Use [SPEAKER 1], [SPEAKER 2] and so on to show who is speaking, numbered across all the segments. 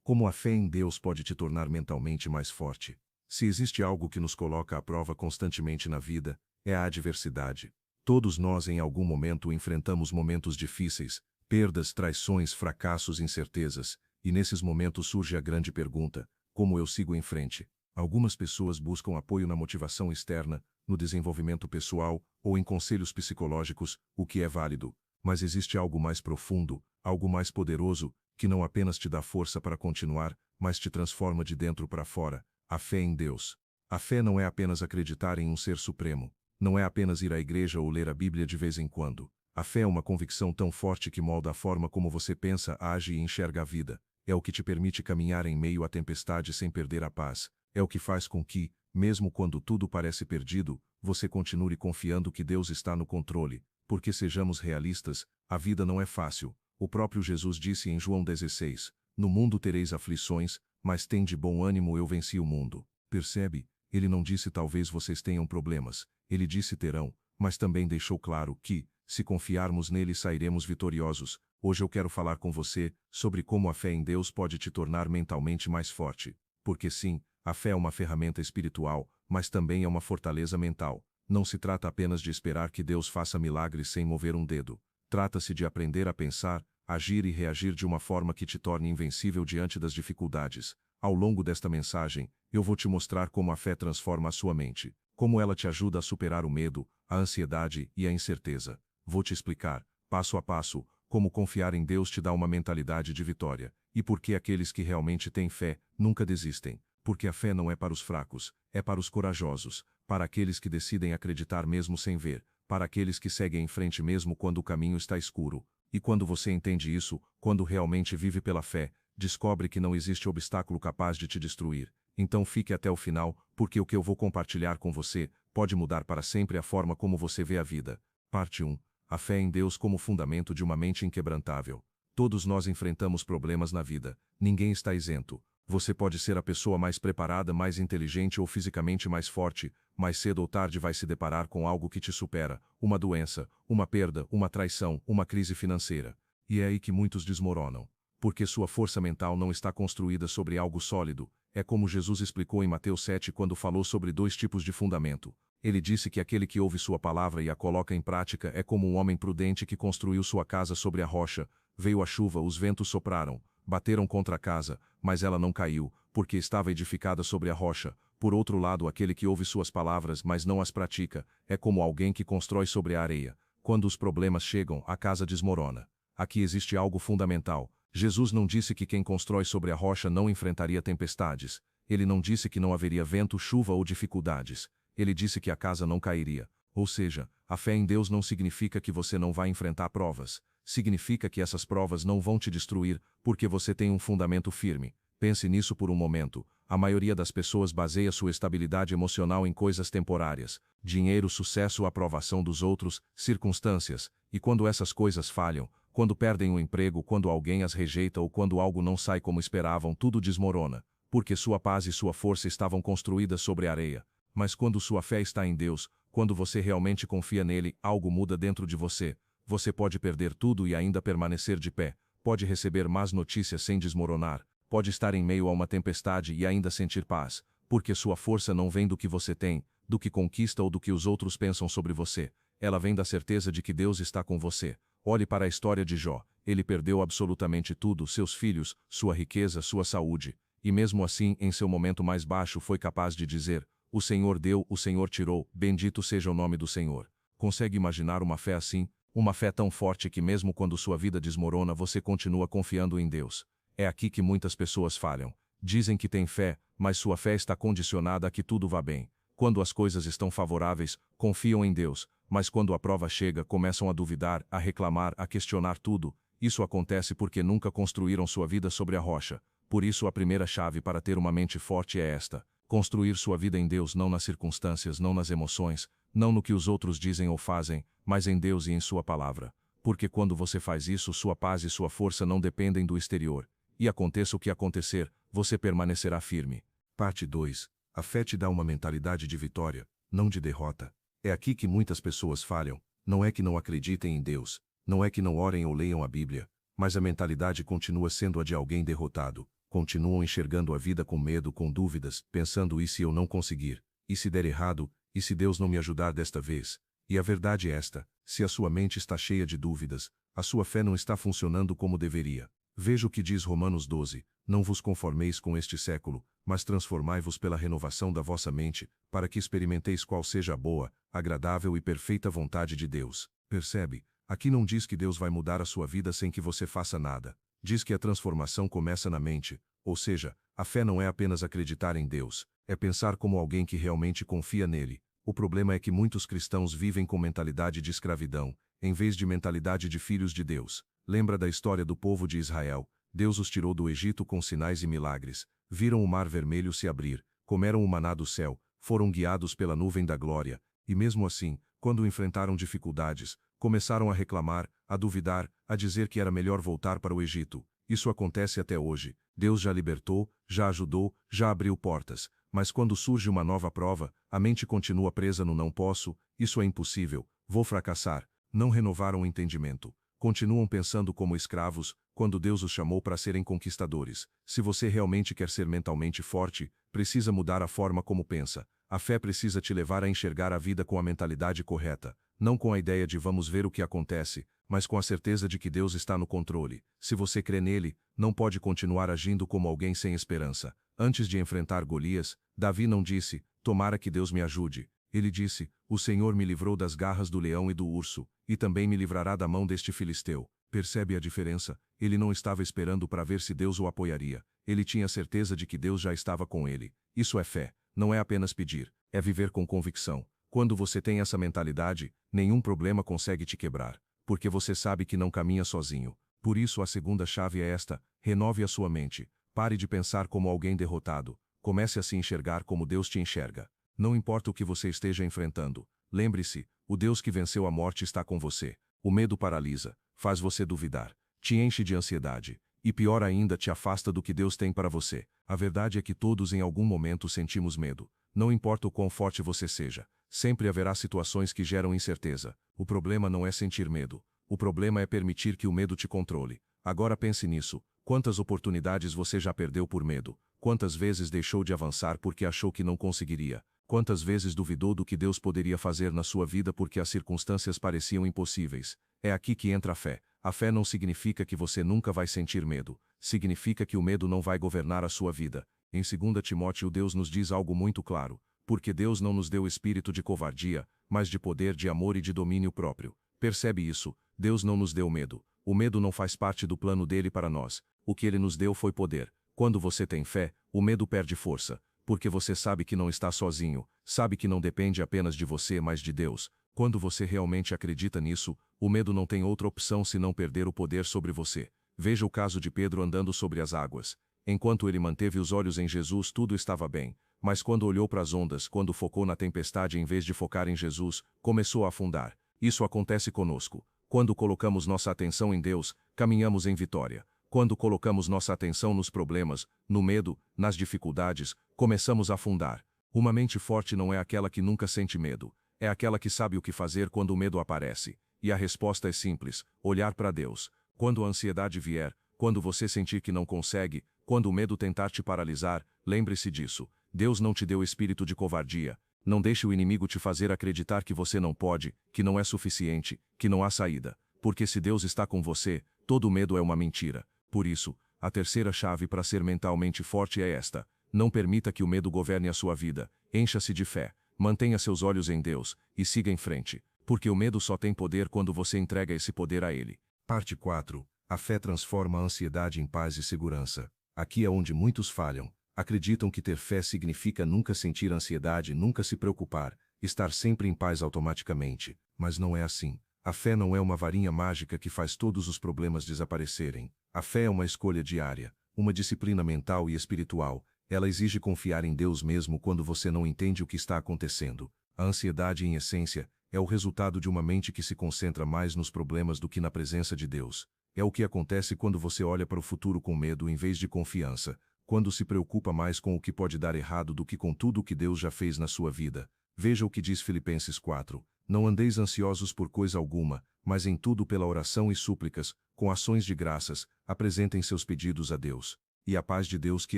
[SPEAKER 1] Como a fé em Deus pode te tornar mentalmente mais forte? Se existe algo que nos coloca à prova constantemente na vida, é a adversidade. Todos nós em algum momento enfrentamos momentos difíceis, perdas, traições, fracassos, incertezas, e nesses momentos surge a grande pergunta: como eu sigo em frente? Algumas pessoas buscam apoio na motivação externa, no desenvolvimento pessoal ou em conselhos psicológicos, o que é válido. Mas existe algo mais profundo, algo mais poderoso, que não apenas te dá força para continuar, mas te transforma de dentro para fora: a fé em Deus. A fé não é apenas acreditar em um ser supremo, não é apenas ir à igreja ou ler a Bíblia de vez em quando. A fé é uma convicção tão forte que molda a forma como você pensa, age e enxerga a vida. É o que te permite caminhar em meio à tempestade sem perder a paz. É o que faz com que, mesmo quando tudo parece perdido, você continue confiando que Deus está no controle. Porque sejamos realistas, a vida não é fácil. O próprio Jesus disse em João 16: no mundo tereis aflições, mas tende bom ânimo, eu venci o mundo. Percebe? Ele não disse talvez vocês tenham problemas, ele disse terão, mas também deixou claro que, se confiarmos nele, sairemos vitoriosos. Hoje eu quero falar com você sobre como a fé em Deus pode te tornar mentalmente mais forte. Porque sim, a fé é uma ferramenta espiritual, mas também é uma fortaleza mental. Não se trata apenas de esperar que Deus faça milagres sem mover um dedo. Trata-se de aprender a pensar, agir e reagir de uma forma que te torne invencível diante das dificuldades. Ao longo desta mensagem, eu vou te mostrar como a fé transforma a sua mente, como ela te ajuda a superar o medo, a ansiedade e a incerteza. Vou te explicar, passo a passo, como confiar em Deus te dá uma mentalidade de vitória, e por que aqueles que realmente têm fé nunca desistem. Porque a fé não é para os fracos, é para os corajosos, para aqueles que decidem acreditar mesmo sem ver, para aqueles que seguem em frente mesmo quando o caminho está escuro. E quando você entende isso, quando realmente vive pela fé, descobre que não existe obstáculo capaz de te destruir. Então fique até o final, porque o que eu vou compartilhar com você pode mudar para sempre a forma como você vê a vida. Parte 1. A fé em Deus como fundamento de uma mente inquebrantável. Todos nós enfrentamos problemas na vida. Ninguém está isento. Você pode ser a pessoa mais preparada, mais inteligente ou fisicamente mais forte, mais cedo ou tarde vai se deparar com algo que te supera: uma doença, uma perda, uma traição, uma crise financeira. E é aí que muitos desmoronam. Porque sua força mental não está construída sobre algo sólido. É como Jesus explicou em Mateus 7 quando falou sobre dois tipos de fundamento. Ele disse que aquele que ouve sua palavra e a coloca em prática é como um homem prudente que construiu sua casa sobre a rocha. Veio a chuva, os ventos sopraram, bateram contra a casa, mas ela não caiu, porque estava edificada sobre a rocha. Por outro lado, aquele que ouve suas palavras, mas não as pratica, é como alguém que constrói sobre a areia. Quando os problemas chegam, a casa desmorona. Aqui existe algo fundamental. Jesus não disse que quem constrói sobre a rocha não enfrentaria tempestades. Ele não disse que não haveria vento, chuva ou dificuldades. Ele disse que a casa não cairia. Ou seja, a fé em Deus não significa que você não vai enfrentar provas. Significa que essas provas não vão te destruir, porque você tem um fundamento firme. Pense nisso por um momento. A maioria das pessoas baseia sua estabilidade emocional em coisas temporárias: dinheiro, sucesso, aprovação dos outros, circunstâncias. E quando essas coisas falham, quando perdem o emprego, quando alguém as rejeita ou quando algo não sai como esperavam, tudo desmorona. Porque sua paz e sua força estavam construídas sobre areia. Mas quando sua fé está em Deus, quando você realmente confia nele, algo muda dentro de você. Você pode perder tudo e ainda permanecer de pé. Pode receber más notícias sem desmoronar. Pode estar em meio a uma tempestade e ainda sentir paz. Porque sua força não vem do que você tem, do que conquista ou do que os outros pensam sobre você. Ela vem da certeza de que Deus está com você. Olhe para a história de Jó. Ele perdeu absolutamente tudo: seus filhos, sua riqueza, sua saúde. E mesmo assim, em seu momento mais baixo, foi capaz de dizer: o Senhor deu, o Senhor tirou, bendito seja o nome do Senhor. Consegue imaginar uma fé assim? Uma fé tão forte que mesmo quando sua vida desmorona você continua confiando em Deus. É aqui que muitas pessoas falham. Dizem que têm fé, mas sua fé está condicionada a que tudo vá bem. Quando as coisas estão favoráveis, confiam em Deus, mas quando a prova chega, começam a duvidar, a reclamar, a questionar tudo. Isso acontece porque nunca construíram sua vida sobre a rocha. Por isso a primeira chave para ter uma mente forte é esta: construir sua vida em Deus, não nas circunstâncias, não nas emoções, não no que os outros dizem ou fazem, mas em Deus e em sua palavra. Porque quando você faz isso, sua paz e sua força não dependem do exterior. E aconteça o que acontecer, você permanecerá firme. Parte 2. A fé te dá uma mentalidade de vitória, não de derrota. É aqui que muitas pessoas falham. Não é que não acreditem em Deus, não é que não orem ou leiam a Bíblia, mas a mentalidade continua sendo a de alguém derrotado. continuam enxergando a vida com medo, com dúvidas, pensando: e se eu não conseguir? E se der errado? E se Deus não me ajudar desta vez? E a verdade é esta: se a sua mente está cheia de dúvidas, a sua fé não está funcionando como deveria. Veja o que diz Romanos 12: não vos conformeis com este século, mas transformai-vos pela renovação da vossa mente, para que experimenteis qual seja a boa, agradável e perfeita vontade de Deus. Percebe? Aqui não diz que Deus vai mudar a sua vida sem que você faça nada. Diz que a transformação começa na mente, ou seja, a fé não é apenas acreditar em Deus, é pensar como alguém que realmente confia nele. O problema é que muitos cristãos vivem com mentalidade de escravidão, em vez de mentalidade de filhos de Deus. Lembra da história do povo de Israel? Deus os tirou do Egito com sinais e milagres, viram o mar vermelho se abrir, comeram o maná do céu, foram guiados pela nuvem da glória, e mesmo assim, quando enfrentaram dificuldades, começaram a reclamar, a duvidar, a dizer que era melhor voltar para o Egito. Isso acontece até hoje. Deus já libertou, já ajudou, já abriu portas, mas quando surge uma nova prova, a mente continua presa no não posso, isso é impossível, vou fracassar. Não renovaram o entendimento. Continuam pensando como escravos, quando Deus os chamou para serem conquistadores. Se você realmente quer ser mentalmente forte, precisa mudar a forma como pensa. A fé precisa te levar a enxergar a vida com a mentalidade correta, não com a ideia de vamos ver o que acontece, mas com a certeza de que Deus está no controle. Se você crê nele, não pode continuar agindo como alguém sem esperança. Antes de enfrentar Golias, Davi não disse: tomara que Deus me ajude. Ele disse: o Senhor me livrou das garras do leão e do urso, e também me livrará da mão deste filisteu. Percebe a diferença? Ele não estava esperando para ver se Deus o apoiaria. Ele tinha certeza de que Deus já estava com ele. Isso é fé. Não é apenas pedir, é viver com convicção. Quando você tem essa mentalidade, nenhum problema consegue te quebrar, porque você sabe que não caminha sozinho. Por isso a segunda chave é esta: renove a sua mente. Pare de pensar como alguém derrotado. Comece a se enxergar como Deus te enxerga. Não importa o que você esteja enfrentando. Lembre-se, o Deus que venceu a morte está com você. O medo paralisa, faz você duvidar, te enche de ansiedade, e pior ainda, te afasta do que Deus tem para você. A verdade é que todos em algum momento sentimos medo. Não importa o quão forte você seja, sempre haverá situações que geram incerteza. O problema não é sentir medo. O problema é permitir que o medo te controle. Agora pense nisso. Quantas oportunidades você já perdeu por medo? Quantas vezes deixou de avançar porque achou que não conseguiria? Quantas vezes duvidou do que Deus poderia fazer na sua vida porque as circunstâncias pareciam impossíveis? É aqui que entra a fé. A fé não significa que você nunca vai sentir medo. Significa que o medo não vai governar a sua vida. Em 2 Timóteo, Deus nos diz algo muito claro. Porque Deus não nos deu espírito de covardia, mas de poder, de amor e de domínio próprio. Percebe isso? Deus não nos deu medo. O medo não faz parte do plano dele para nós. O que ele nos deu foi poder. Quando você tem fé, o medo perde força. Porque você sabe que não está sozinho, sabe que não depende apenas de você, mas de Deus. Quando você realmente acredita nisso, o medo não tem outra opção senão perder o poder sobre você. Veja o caso de Pedro andando sobre as águas. Enquanto ele manteve os olhos em Jesus, tudo estava bem. Mas quando olhou para as ondas, quando focou na tempestade em vez de focar em Jesus, começou a afundar. Isso acontece conosco. Quando colocamos nossa atenção em Deus, caminhamos em vitória. Quando colocamos nossa atenção nos problemas, no medo, nas dificuldades, começamos a afundar. Uma mente forte não é aquela que nunca sente medo. É aquela que sabe o que fazer quando o medo aparece. E a resposta é simples: olhar para Deus. Quando a ansiedade vier, quando você sentir que não consegue, quando o medo tentar te paralisar, lembre-se disso. Deus não te deu espírito de covardia. Não deixe o inimigo te fazer acreditar que você não pode, que não é suficiente, que não há saída. Porque se Deus está com você, todo medo é uma mentira. Por isso, a terceira chave para ser mentalmente forte é esta: não permita que o medo governe a sua vida. Encha-se de fé, mantenha seus olhos em Deus, e siga em frente. Porque o medo só tem poder quando você entrega esse poder a Ele. Parte 4. A fé transforma a ansiedade em paz e segurança. Aqui é onde muitos falham. Acreditam que ter fé significa nunca sentir ansiedade, nunca se preocupar, estar sempre em paz automaticamente. Mas não é assim. A fé não é uma varinha mágica que faz todos os problemas desaparecerem. A fé é uma escolha diária, uma disciplina mental e espiritual. Ela exige confiar em Deus mesmo quando você não entende o que está acontecendo. A ansiedade, em essência, é o resultado de uma mente que se concentra mais nos problemas do que na presença de Deus. É o que acontece quando você olha para o futuro com medo em vez de confiança, quando se preocupa mais com o que pode dar errado do que com tudo o que Deus já fez na sua vida. Veja o que diz Filipenses 4. Não andeis ansiosos por coisa alguma, mas em tudo pela oração e súplicas, com ações de graças, apresentem seus pedidos a Deus. E a paz de Deus, que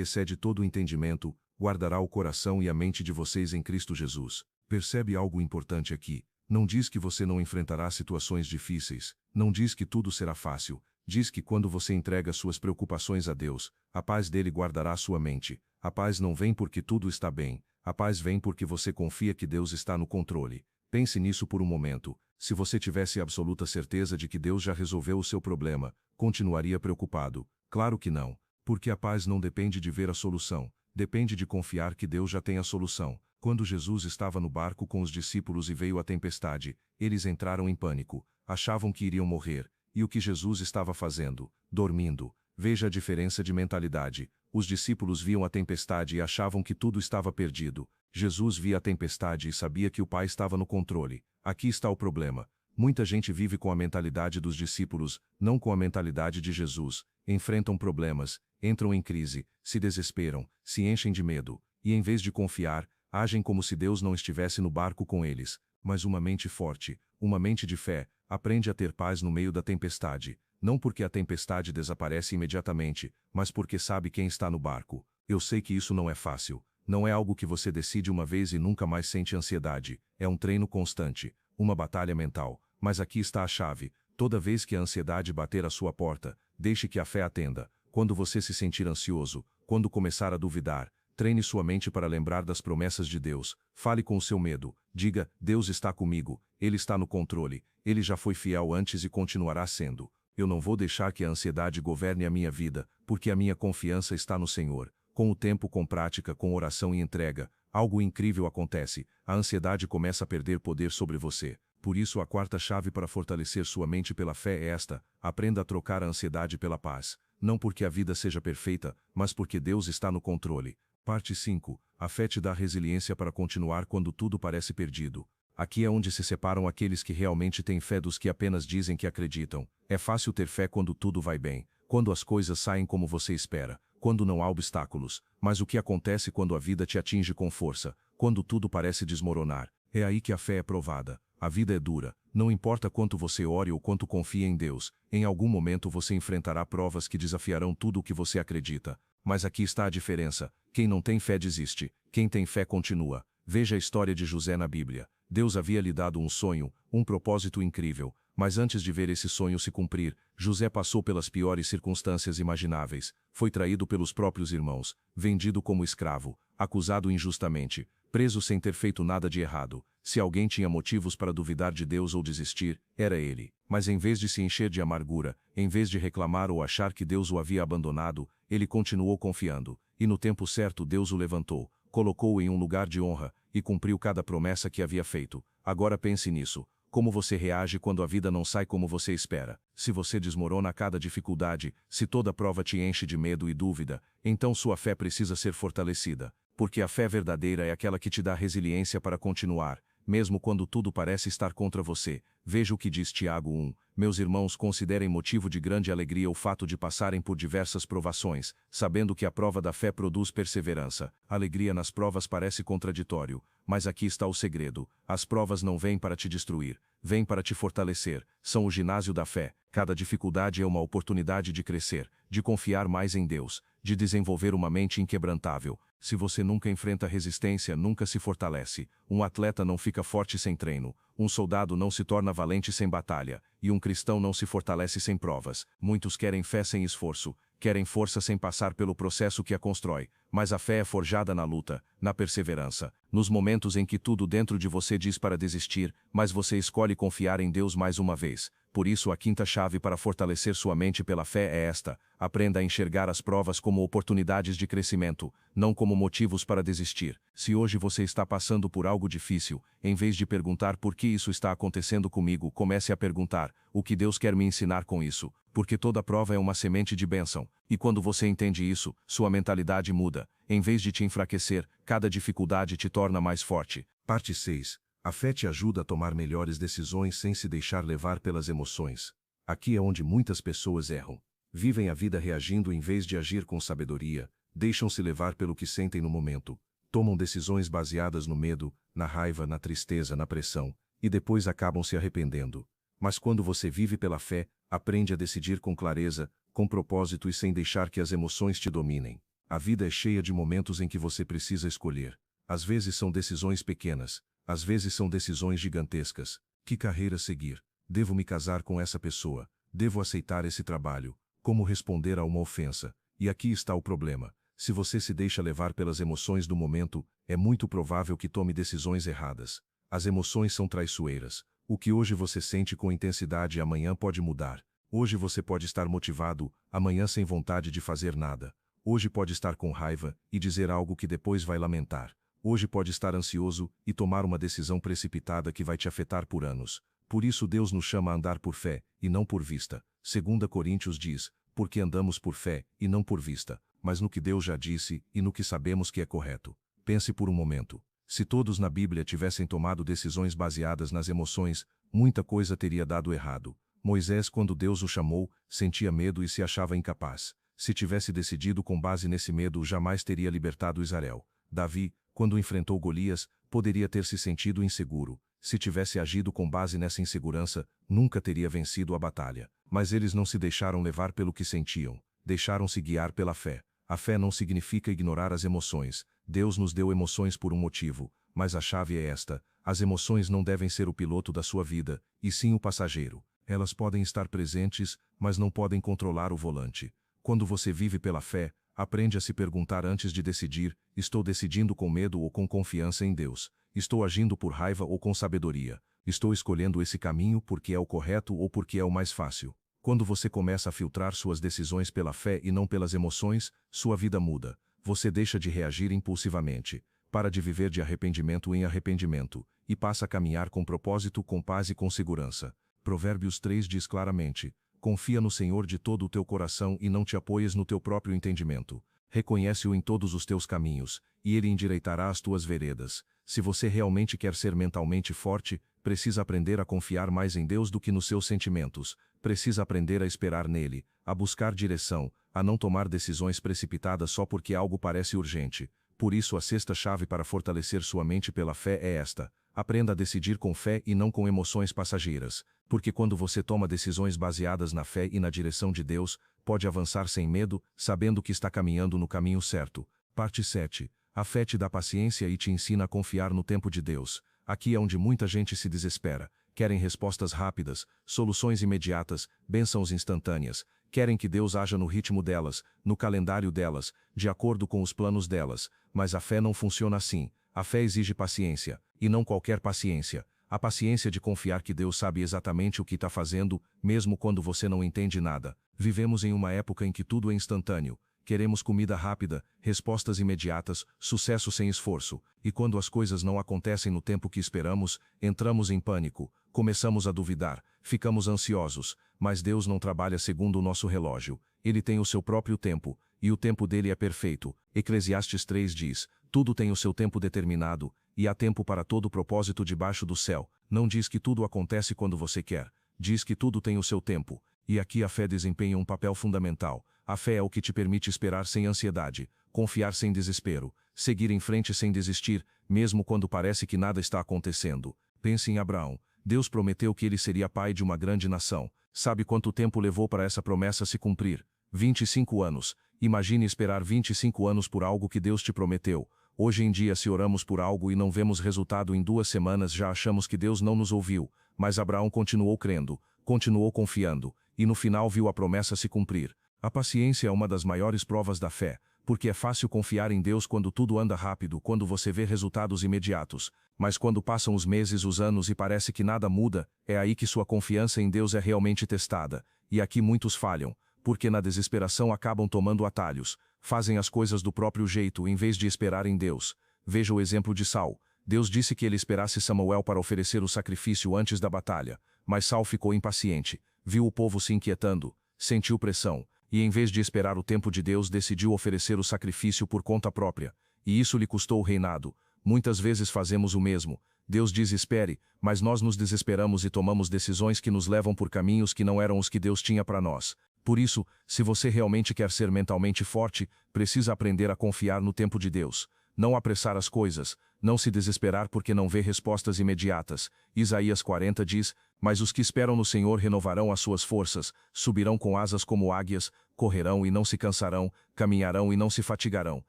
[SPEAKER 1] excede todo o entendimento, guardará o coração e a mente de vocês em Cristo Jesus. Percebe algo importante aqui? Não diz que você não enfrentará situações difíceis, não diz que tudo será fácil, diz que quando você entrega suas preocupações a Deus, a paz dele guardará sua mente. A paz não vem porque tudo está bem, a paz vem porque você confia que Deus está no controle. Pense nisso por um momento. Se você tivesse absoluta certeza de que Deus já resolveu o seu problema, continuaria preocupado? Claro que não, porque a paz não depende de ver a solução, depende de confiar que Deus já tem a solução. Quando Jesus estava no barco com os discípulos e veio a tempestade, eles entraram em pânico, achavam que iriam morrer. E o que Jesus estava fazendo? Dormindo. Veja a diferença de mentalidade. Os discípulos viam a tempestade e achavam que tudo estava perdido. Jesus via a tempestade e sabia que o Pai estava no controle. Aqui está o problema. Muita gente vive com a mentalidade dos discípulos, não com a mentalidade de Jesus. Enfrentam problemas, entram em crise, se desesperam, se enchem de medo, e em vez de confiar, agem como se Deus não estivesse no barco com eles. Mas uma mente forte, uma mente de fé, aprende a ter paz no meio da tempestade, não porque a tempestade desaparece imediatamente, mas porque sabe quem está no barco. Eu sei que isso não é fácil, não é algo que você decide uma vez e nunca mais sente ansiedade, é um treino constante, uma batalha mental, mas aqui está a chave. Toda vez que a ansiedade bater à sua porta, deixe que a fé atenda. Quando você se sentir ansioso, quando começar a duvidar, treine sua mente para lembrar das promessas de Deus. Fale com o seu medo. Diga: Deus está comigo, Ele está no controle, Ele já foi fiel antes e continuará sendo. Eu não vou deixar que a ansiedade governe a minha vida, porque a minha confiança está no Senhor. Com o tempo, com prática, com oração e entrega, algo incrível acontece. A ansiedade começa a perder poder sobre você. Por isso, a quarta chave para fortalecer sua mente pela fé é esta: aprenda a trocar a ansiedade pela paz. Não porque a vida seja perfeita, mas porque Deus está no controle. Parte 5. A fé te dá resiliência para continuar quando tudo parece perdido. Aqui é onde se separam aqueles que realmente têm fé dos que apenas dizem que acreditam. É fácil ter fé quando tudo vai bem, quando as coisas saem como você espera, quando não há obstáculos. Mas o que acontece quando a vida te atinge com força, quando tudo parece desmoronar? É aí que a fé é provada. A vida é dura. Não importa quanto você ore ou quanto confie em Deus, em algum momento você enfrentará provas que desafiarão tudo o que você acredita. Mas aqui está a diferença. Quem não tem fé desiste, quem tem fé continua. Veja a história de José na Bíblia. Deus havia lhe dado um sonho, um propósito incrível, mas antes de ver esse sonho se cumprir, José passou pelas piores circunstâncias imagináveis. Foi traído pelos próprios irmãos, vendido como escravo, acusado injustamente, preso sem ter feito nada de errado. Se alguém tinha motivos para duvidar de Deus ou desistir, era ele. Mas em vez de se encher de amargura, em vez de reclamar ou achar que Deus o havia abandonado, ele continuou confiando, e no tempo certo Deus o levantou, colocou-o em um lugar de honra, e cumpriu cada promessa que havia feito. Agora pense nisso. Como você reage quando a vida não sai como você espera? Se você desmorona a cada dificuldade, se toda prova te enche de medo e dúvida, então sua fé precisa ser fortalecida. Porque a fé verdadeira é aquela que te dá resiliência para continuar, mesmo quando tudo parece estar contra você. Veja o que diz Tiago 1. Meus irmãos, considerem motivo de grande alegria o fato de passarem por diversas provações, sabendo que a prova da fé produz perseverança. Alegria nas provas parece contraditório, mas aqui está o segredo. As provas não vêm para te destruir, vêm para te fortalecer. São o ginásio da fé. Cada dificuldade é uma oportunidade de crescer, de confiar mais em Deus, de desenvolver uma mente inquebrantável. Se você nunca enfrenta resistência, nunca se fortalece. Um atleta não fica forte sem treino. Um soldado não se torna valente sem batalha. E um cristão não se fortalece sem provas. Muitos querem fé sem esforço. Querem força sem passar pelo processo que a constrói. Mas a fé é forjada na luta, na perseverança. Nos momentos em que tudo dentro de você diz para desistir, mas você escolhe confiar em Deus mais uma vez. Por isso, a quinta chave para fortalecer sua mente pela fé é esta: aprenda a enxergar as provas como oportunidades de crescimento, não como motivos para desistir. Se hoje você está passando por algo difícil, em vez de perguntar por que isso está acontecendo comigo, comece a perguntar: o que Deus quer me ensinar com isso? Porque toda prova é uma semente de bênção, e quando você entende isso, sua mentalidade muda. Em vez de te enfraquecer, cada dificuldade te torna mais forte. Parte 6. A fé te ajuda a tomar melhores decisões sem se deixar levar pelas emoções. Aqui é onde muitas pessoas erram. Vivem a vida reagindo em vez de agir com sabedoria, deixam-se levar pelo que sentem no momento, tomam decisões baseadas no medo, na raiva, na tristeza, na pressão, e depois acabam se arrependendo. Mas quando você vive pela fé, aprende a decidir com clareza, com propósito e sem deixar que as emoções te dominem. A vida é cheia de momentos em que você precisa escolher. Às vezes são decisões pequenas, às vezes são decisões gigantescas. Que carreira seguir? Devo me casar com essa pessoa? Devo aceitar esse trabalho? Como responder a uma ofensa? E aqui está o problema. Se você se deixa levar pelas emoções do momento, é muito provável que tome decisões erradas. As emoções são traiçoeiras. O que hoje você sente com intensidade amanhã pode mudar. Hoje você pode estar motivado, amanhã sem vontade de fazer nada. Hoje pode estar com raiva e dizer algo que depois vai lamentar. Hoje pode estar ansioso e tomar uma decisão precipitada que vai te afetar por anos. Por isso Deus nos chama a andar por fé, e não por vista. 2 Coríntios diz, porque andamos por fé, e não por vista, mas no que Deus já disse, e no que sabemos que é correto. Pense por um momento. Se todos na Bíblia tivessem tomado decisões baseadas nas emoções, muita coisa teria dado errado. Moisés, quando Deus o chamou, sentia medo e se achava incapaz. Se tivesse decidido com base nesse medo, jamais teria libertado Israel. Davi, quando enfrentou Golias, poderia ter se sentido inseguro. Se tivesse agido com base nessa insegurança, nunca teria vencido a batalha. Mas eles não se deixaram levar pelo que sentiam. Deixaram-se guiar pela fé. A fé não significa ignorar as emoções. Deus nos deu emoções por um motivo, mas a chave é esta: as emoções não devem ser o piloto da sua vida, e sim o passageiro. Elas podem estar presentes, mas não podem controlar o volante. Quando você vive pela fé, aprende a se perguntar antes de decidir: estou decidindo com medo ou com confiança em Deus? Estou agindo por raiva ou com sabedoria? Estou escolhendo esse caminho porque é o correto ou porque é o mais fácil? Quando você começa a filtrar suas decisões pela fé e não pelas emoções, sua vida muda. Você deixa de reagir impulsivamente, para de viver de arrependimento em arrependimento, e passa a caminhar com propósito, com paz e com segurança. Provérbios 3 diz claramente: confia no Senhor de todo o teu coração e não te apoies no teu próprio entendimento. Reconhece-o em todos os teus caminhos, e ele endireitará as tuas veredas. Se você realmente quer ser mentalmente forte, precisa aprender a confiar mais em Deus do que nos seus sentimentos. Precisa aprender a esperar nele, a buscar direção, a não tomar decisões precipitadas só porque algo parece urgente. Por isso a sexta chave para fortalecer sua mente pela fé é esta: aprenda a decidir com fé e não com emoções passageiras. Porque quando você toma decisões baseadas na fé e na direção de Deus, pode avançar sem medo, sabendo que está caminhando no caminho certo. Parte 7. A fé te dá paciência e te ensina a confiar no tempo de Deus. Aqui é onde muita gente se desespera. Querem respostas rápidas, soluções imediatas, bênçãos instantâneas. Querem que Deus haja no ritmo delas, no calendário delas, de acordo com os planos delas. Mas a fé não funciona assim. A fé exige paciência, e não qualquer paciência. A paciência de confiar que Deus sabe exatamente o que está fazendo, mesmo quando você não entende nada. Vivemos em uma época em que tudo é instantâneo. Queremos comida rápida, respostas imediatas, sucesso sem esforço. E quando as coisas não acontecem no tempo que esperamos, entramos em pânico, começamos a duvidar, ficamos ansiosos. Mas Deus não trabalha segundo o nosso relógio. Ele tem o seu próprio tempo, e o tempo dele é perfeito. Eclesiastes 3 diz: tudo tem o seu tempo determinado, e há tempo para todo propósito debaixo do céu. Não diz que tudo acontece quando você quer. Diz que tudo tem o seu tempo. E aqui a fé desempenha um papel fundamental. A fé é o que te permite esperar sem ansiedade, confiar sem desespero, seguir em frente sem desistir, mesmo quando parece que nada está acontecendo. Pense em Abraão. Deus prometeu que ele seria pai de uma grande nação. Sabe quanto tempo levou para essa promessa se cumprir? 25 anos. Imagine esperar 25 anos por algo que Deus te prometeu. Hoje em dia, se oramos por algo e não vemos resultado em 2 semanas, já achamos que Deus não nos ouviu. Mas Abraão continuou crendo, continuou confiando, e no final viu a promessa se cumprir. A paciência é uma das maiores provas da fé, porque é fácil confiar em Deus quando tudo anda rápido, quando você vê resultados imediatos. Mas quando passam os meses, os anos e parece que nada muda, é aí que sua confiança em Deus é realmente testada. E aqui muitos falham, porque na desesperação acabam tomando atalhos, fazem as coisas do próprio jeito em vez de esperar em Deus. Veja o exemplo de Saul. Deus disse que ele esperasse Samuel para oferecer o sacrifício antes da batalha, mas Saul ficou impaciente, viu o povo se inquietando, sentiu pressão, e em vez de esperar o tempo de Deus, decidiu oferecer o sacrifício por conta própria, e isso lhe custou o reinado. Muitas vezes fazemos o mesmo. Deus diz espere, mas nós nos desesperamos e tomamos decisões que nos levam por caminhos que não eram os que Deus tinha para nós. Por isso, se você realmente quer ser mentalmente forte, precisa aprender a confiar no tempo de Deus. Não apressar as coisas, não se desesperar porque não vê respostas imediatas. Isaías 40 diz:
[SPEAKER 2] Mas os que esperam no Senhor renovarão as suas forças, subirão com asas como águias, correrão e não se cansarão, caminharão e não se fatigarão.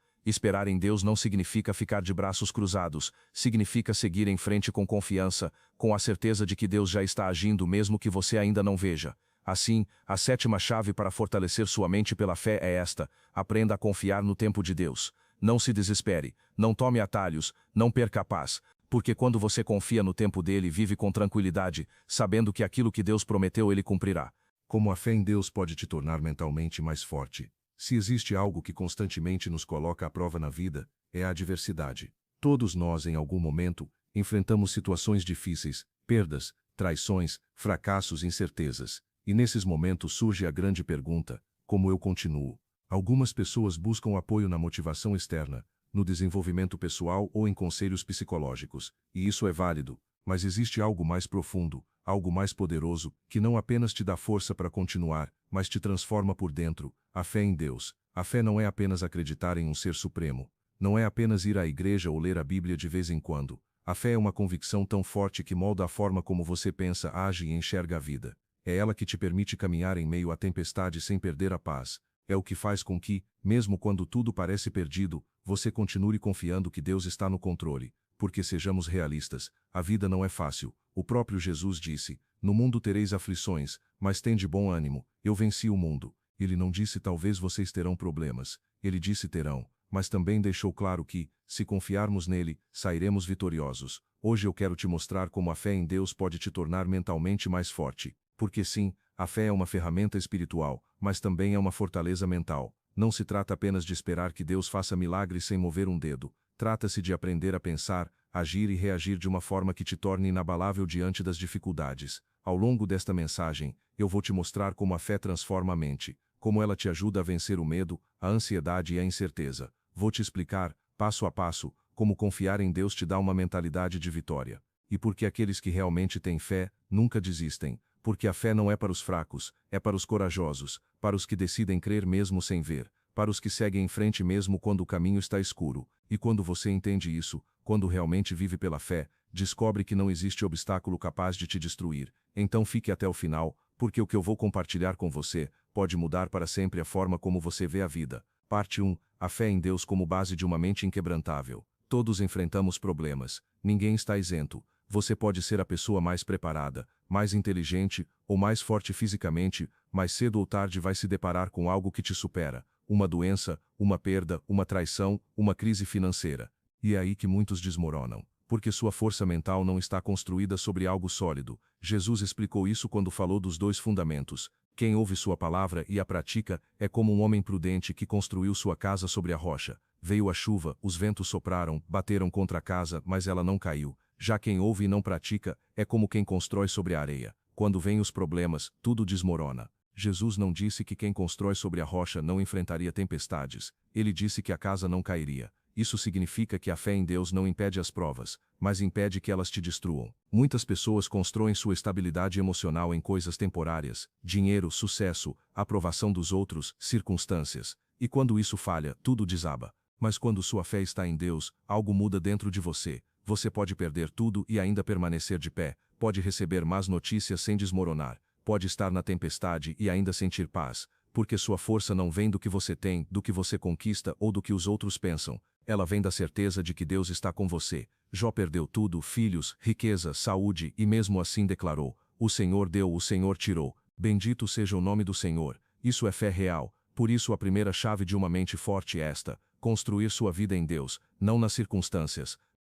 [SPEAKER 2] Esperar em Deus não significa ficar de braços cruzados, significa seguir em frente com confiança, com a certeza de que Deus já está agindo mesmo que você ainda não veja. Assim, a sétima chave para fortalecer sua mente pela fé é esta: aprenda a confiar no tempo de Deus. Não se desespere, não tome atalhos, não perca a paz, porque quando você confia no tempo dele, vive com tranquilidade, sabendo que aquilo que Deus prometeu ele cumprirá.
[SPEAKER 1] Como a fé em Deus pode te tornar mentalmente mais forte? Se existe algo que constantemente nos coloca à prova na vida, é a adversidade. Todos nós, em algum momento, enfrentamos situações difíceis, perdas, traições, fracassos e incertezas. E nesses momentos surge a grande pergunta: como eu continuo? Algumas pessoas buscam apoio na motivação externa, no desenvolvimento pessoal ou em conselhos psicológicos, e isso é válido, mas existe algo mais profundo, algo mais poderoso, que não apenas te dá força para continuar, mas te transforma por dentro: a fé em Deus. A fé não é apenas acreditar em um ser supremo, não é apenas ir à igreja ou ler a Bíblia de vez em quando. A fé é uma convicção tão forte que molda a forma como você pensa, age e enxerga a vida. É ela que te permite caminhar em meio à tempestade sem perder a paz. É o que faz com que, mesmo quando tudo parece perdido, você continue confiando que Deus está no controle. Porque sejamos realistas, a vida não é fácil. O próprio Jesus disse: no mundo tereis aflições, mas tende bom ânimo, eu venci o mundo. Ele não disse talvez vocês terão problemas, ele disse terão, mas também deixou claro que, se confiarmos nele, sairemos vitoriosos. Hoje eu quero te mostrar como a fé em Deus pode te tornar mentalmente mais forte. Porque sim, a fé é uma ferramenta espiritual, mas também é uma fortaleza mental. Não se trata apenas de esperar que Deus faça milagres sem mover um dedo. Trata-se de aprender a pensar, agir e reagir de uma forma que te torne inabalável diante das dificuldades. Ao longo desta mensagem, eu vou te mostrar como a fé transforma a mente, como ela te ajuda a vencer o medo, a ansiedade e a incerteza. Vou te explicar, passo a passo, como confiar em Deus te dá uma mentalidade de vitória. E porque aqueles que realmente têm fé, nunca desistem. Porque a fé não é para os fracos, é para os corajosos, para os que decidem crer mesmo sem ver, para os que seguem em frente mesmo quando o caminho está escuro. E quando você entende isso, quando realmente vive pela fé, descobre que não existe obstáculo capaz de te destruir. Então fique até o final, porque o que eu vou compartilhar com você pode mudar para sempre a forma como você vê a vida. Parte 1. A fé em Deus como base de uma mente inquebrantável. Todos enfrentamos problemas, ninguém está isento. Você pode ser a pessoa mais preparada, mais inteligente ou mais forte fisicamente, mas cedo ou tarde vai se deparar com algo que te supera: uma doença, uma perda, uma traição, uma crise financeira. E é aí que muitos desmoronam, porque sua força mental não está construída sobre algo sólido. Jesus explicou isso quando falou dos dois fundamentos: quem ouve sua palavra e a pratica é como um homem prudente que construiu sua casa sobre a rocha. Veio a chuva, os ventos sopraram, bateram contra a casa, mas ela não caiu. Já quem ouve e não pratica, é como quem constrói sobre a areia. Quando vêm os problemas, tudo desmorona. Jesus não disse que quem constrói sobre a rocha não enfrentaria tempestades. Ele disse que a casa não cairia. Isso significa que a fé em Deus não impede as provas, mas impede que elas te destruam. Muitas pessoas constroem sua estabilidade emocional em coisas temporárias: dinheiro, sucesso, aprovação dos outros, circunstâncias. E quando isso falha, tudo desaba. Mas quando sua fé está em Deus, algo muda dentro de você. Você pode perder tudo e ainda permanecer de pé, pode receber más notícias sem desmoronar, pode estar na tempestade e ainda sentir paz, porque sua força não vem do que você tem, do que você conquista ou do que os outros pensam. Ela vem da certeza de que Deus está com você. Jó perdeu tudo: filhos, riqueza, saúde, e mesmo assim declarou: o Senhor deu, o Senhor tirou. Bendito seja o nome do Senhor. Isso é fé real. Por isso a primeira chave de uma mente forte é esta: construir sua vida em Deus, não nas circunstâncias.